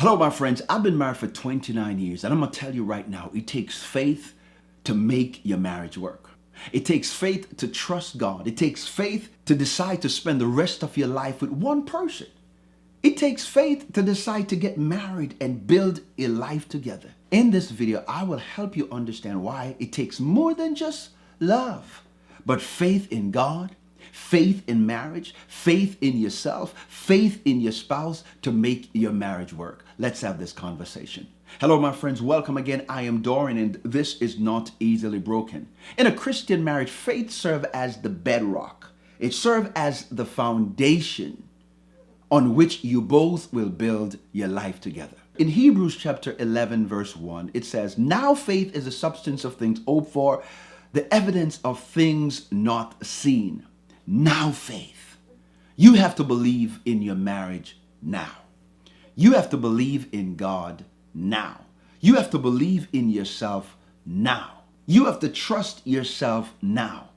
Hello, my friends. I've been married for 29 years, and I'm going to tell you right now, it takes faith to make your marriage work. It takes faith to trust God. It takes faith to decide to spend the rest of your life with one person. It takes faith to decide to get married and build a life together. In this video, I will help you understand why it takes more than just love, but faith in God, faith in marriage, faith in yourself, faith in your spouse to make your marriage work. Let's have this conversation. Hello, my friends. Welcome again. I am Dorian, and this is Not Easily Broken. In a Christian marriage, faith serves as the bedrock. It serves as the foundation on which you both will build your life together. In Hebrews chapter 11, verse 1, it says, "Now faith is the substance of things hoped for, the evidence of things not seen." Now faith. You have to believe in your marriage now. You have to believe in God now. You have to believe in yourself now. You have to trust yourself now.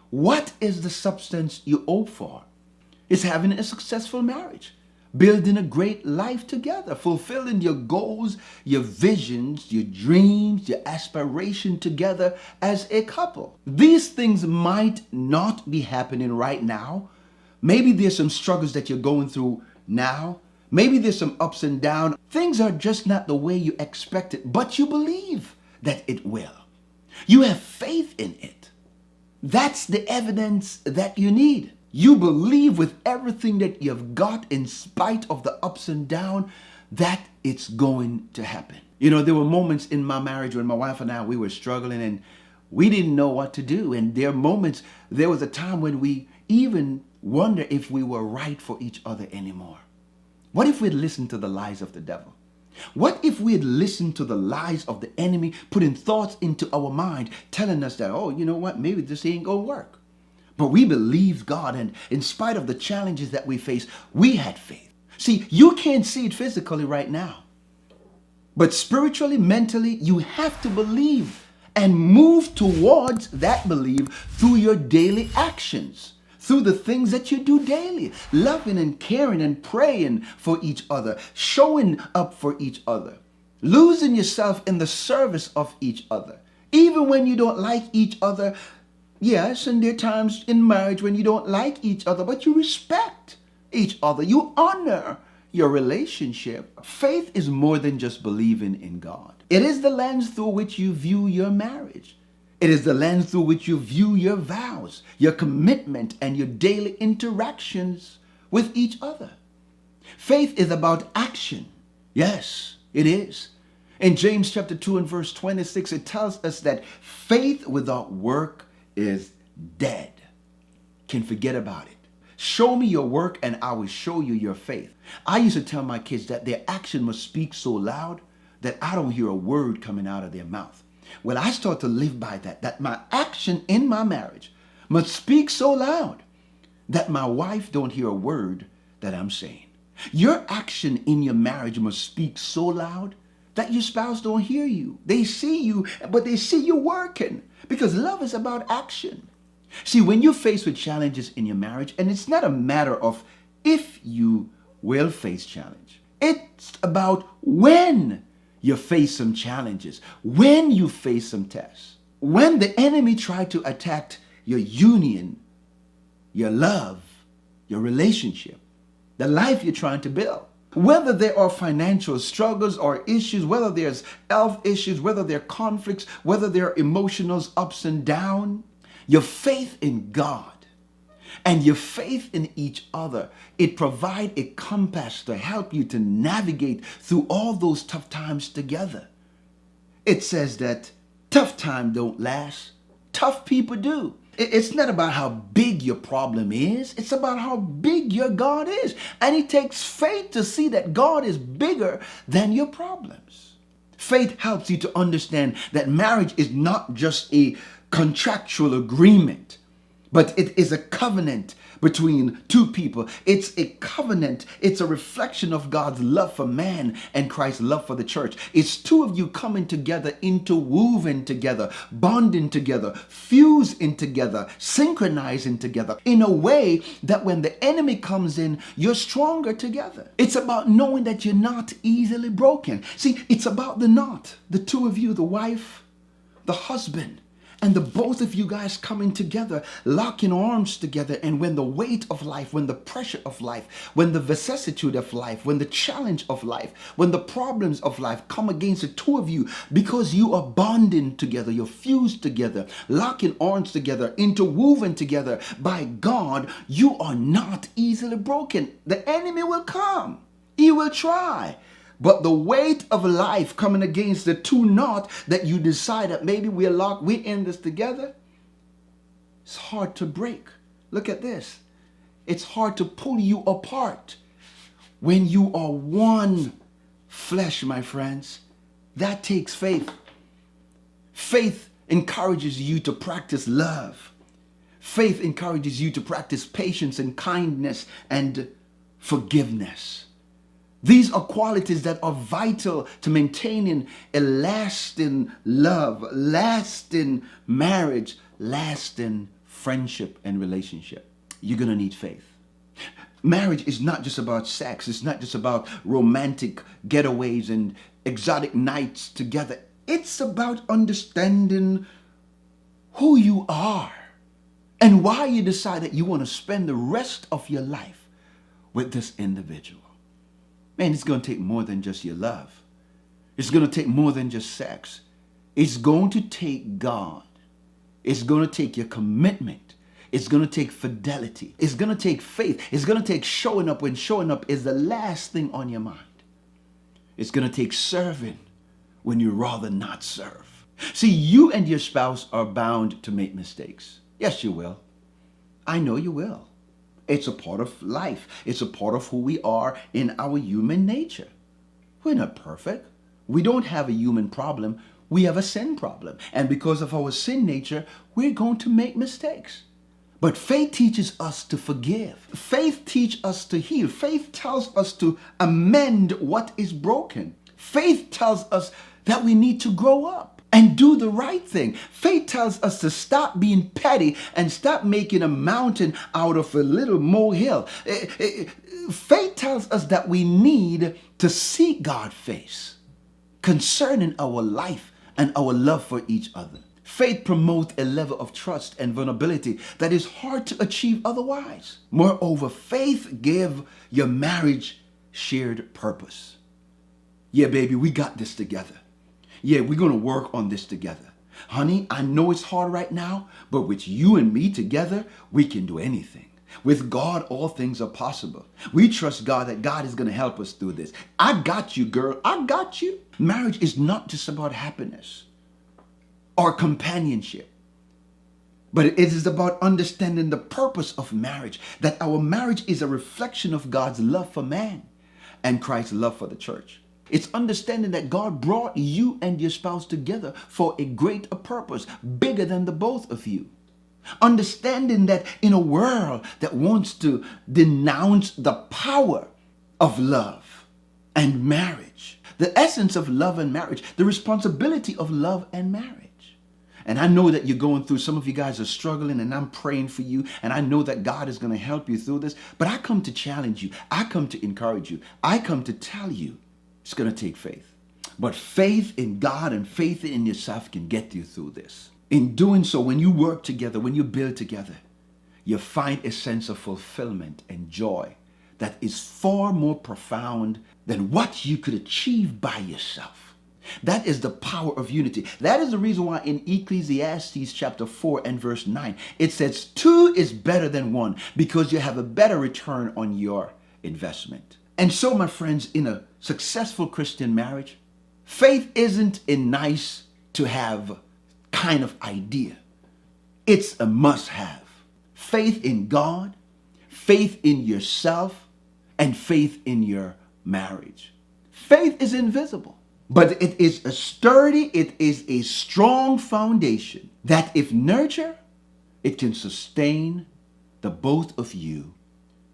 What is the substance you hope for? It's having a successful marriage, building a great life together, fulfilling your goals, your visions, your dreams, your aspiration together as a couple. These things might not be happening right now. Maybe there's some struggles that you're going through now. Maybe there's some ups and downs. Things are just not the way you expected, but you believe that it will. You have faith in it. That's the evidence that you need. You believe with everything that you've got, in spite of the ups and downs, that it's going to happen. You know, there were moments in my marriage when my wife and I, we were struggling and we didn't know what to do. And there was a time when we even wonder if we were right for each other anymore. What if we'd listened to the lies of the devil? What if we had listened to the lies of the enemy, putting thoughts into our mind, telling us that, oh, you know what, maybe this ain't gonna work. But we believed God, and in spite of the challenges that we face, we had faith. See, you can't see it physically right now, but spiritually, mentally, you have to believe and move towards that belief through your daily actions, through the things that you do daily, loving and caring and praying for each other, showing up for each other, losing yourself in the service of each other, even when you don't like each other. Yes, and there are times in marriage when you don't like each other, but you respect each other. You honor your relationship. Faith is more than just believing in God. It is the lens through which you view your marriage. It is the lens through which you view your vows, your commitment, and your daily interactions with each other. Faith is about action. Yes, it is. In James chapter 2 and verse 26, it tells us that faith without work is dead. Can forget about it. Show me your work and I will show you your faith. I used to tell my kids that their action must speak so loud that I don't hear a word coming out of their mouth. Well, I start to live by that my action in my marriage must speak so loud that my wife don't hear a word that I'm saying. Your action in your marriage must speak so loud that your spouse don't hear you. They see you, but they see you working, because love is about action. See, when you're faced with challenges in your marriage, and it's not a matter of if you will face challenge, it's about when you face some challenges, when you face some tests, when the enemy tried to attack your union, your love, your relationship, the life you're trying to build. Whether there are financial struggles or issues, whether there's health issues, whether there are conflicts, whether there are emotional ups and downs, your faith in God and your faith in each other, it provides a compass to help you to navigate through all those tough times together. It says that tough times don't last, tough people do. It's not about how big your problem is. It's about how big your God is. And it takes faith to see that God is bigger than your problems. Faith helps you to understand that marriage is not just a contractual agreement. But it is a covenant between two people. It's a covenant. It's a reflection of God's love for man and Christ's love for the church. It's two of you coming together, interwoven together, bonding together, fusing together, synchronizing together in a way that when the enemy comes in, you're stronger together. It's about knowing that you're not easily broken. See, it's about the knot, the two of you, the wife, the husband. And the both of you guys coming together, locking arms together. And when the weight of life, when the pressure of life, when the vicissitude of life, when the challenge of life, when the problems of life come against the two of you, because you are bonding together, you're fused together, locking arms together, interwoven together by God, you are not easily broken. The enemy will come. He will try. But the weight of life coming against the two knot that you decide that maybe we're locked, we're in this together, it's hard to break. Look at this. It's hard to pull you apart. When you are one flesh, my friends, that takes faith. Faith encourages you to practice love. Faith encourages you to practice patience and kindness and forgiveness. These are qualities that are vital to maintaining a lasting love, lasting marriage, lasting friendship and relationship. You're going to need faith. Marriage is not just about sex. It's not just about romantic getaways and exotic nights together. It's about understanding who you are and why you decide that you want to spend the rest of your life with this individual. Man, it's going to take more than just your love. It's going to take more than just sex. It's going to take God. It's going to take your commitment. It's going to take fidelity. It's going to take faith. It's going to take showing up when showing up is the last thing on your mind. It's going to take serving when you rather not serve. See, you and your spouse are bound to make mistakes. Yes, you will. I know you will. It's a part of life. It's a part of who we are in our human nature. We're not perfect. We don't have a human problem. We have a sin problem. And because of our sin nature, we're going to make mistakes. But faith teaches us to forgive. Faith teaches us to heal. Faith tells us to amend what is broken. Faith tells us that we need to grow up and do the right thing. Faith tells us to stop being petty and stop making a mountain out of a little molehill. Faith tells us that we need to seek God's face concerning our life and our love for each other. Faith promotes a level of trust and vulnerability that is hard to achieve otherwise. Moreover, faith gives your marriage shared purpose. Yeah, baby, we got this together. Yeah, we're going to work on this together. Honey, I know it's hard right now, but with you and me together, we can do anything. With God, all things are possible. We trust God that God is going to help us through this. I got you, girl. I got you. Marriage is not just about happiness or companionship, but it is about understanding the purpose of marriage, that our marriage is a reflection of God's love for man and Christ's love for the church. It's understanding that God brought you and your spouse together for a greater purpose, bigger than the both of you. Understanding that in a world that wants to denounce the power of love and marriage, the essence of love and marriage, the responsibility of love and marriage. And I know that you're going through, some of you guys are struggling, and I'm praying for you. And I know that God is going to help you through this. But I come to challenge you. I come to encourage you. I come to tell you it's going to take faith. But faith in God and faith in yourself can get you through this. In doing so, when you work together, when you build together, you find a sense of fulfillment and joy that is far more profound than what you could achieve by yourself. That is the power of unity. That is the reason why in Ecclesiastes chapter 4 and verse 9, it says 2 is better than 1 because you have a better return on your investment. And so, my friends, in a successful Christian marriage, faith isn't a nice to have kind of idea. It's a must have. Faith in God, faith in yourself, and faith in your marriage. Faith is invisible, but it is a sturdy, it is a strong foundation that if nurtured, it can sustain the both of you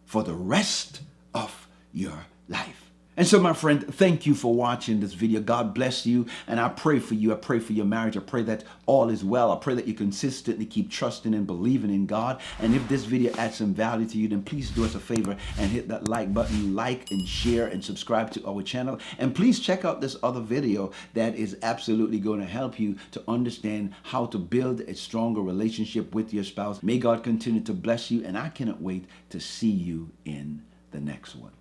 for the rest of your life. And so, my friend, thank you for watching this video. God bless you, and I pray for you. I pray for your marriage. I pray that all is well. I pray that you consistently keep trusting and believing in God. And if this video adds some value to you, then please do us a favor and hit that like button, like and share and subscribe to our channel. And please check out this other video that is absolutely going to help you to understand how to build a stronger relationship with your spouse. May God continue to bless you, and I cannot wait to see you in the next one.